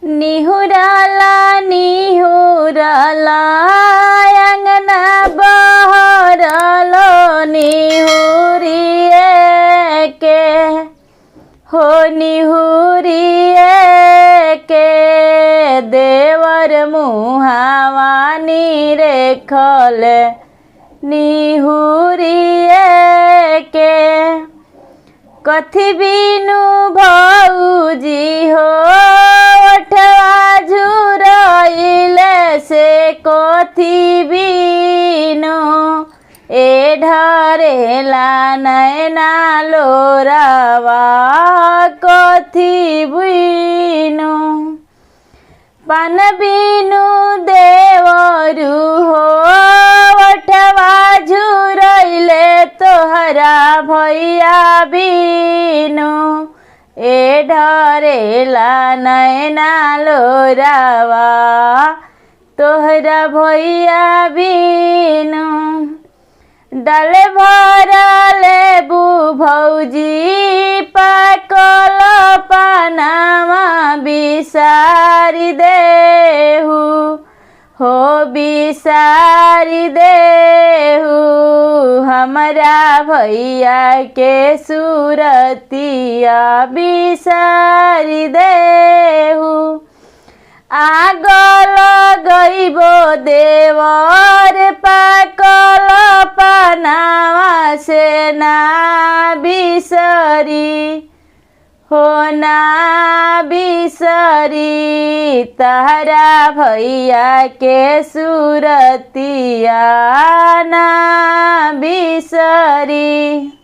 निहुराला निहुराला अंगना बहरलो निहुरिए के हो निहुरिए के देवर मुहावानी रेखल निहुरिए के कथी बिनु भौजी हो ओठवा झुरइले से कथी बिनु ए ढरेला नैना लोरावा कथी बिनु पान बिनु देवरु हो ओठवा झुरइले तोहरा भैया बिनु ए ढरेला नैना लोरावा तोहरा भैया बिनु डाल भरले बु भौजी पाकल पानामा बिसारी देहु हो बिसारी देहु हमारा भैया के सूरतिया बिसारी देहु आग लगइबो देवर पाकल पानावा से ना बिसरी हो ना बिसरी तहरा भैया के सूरतिया ना बिसरी।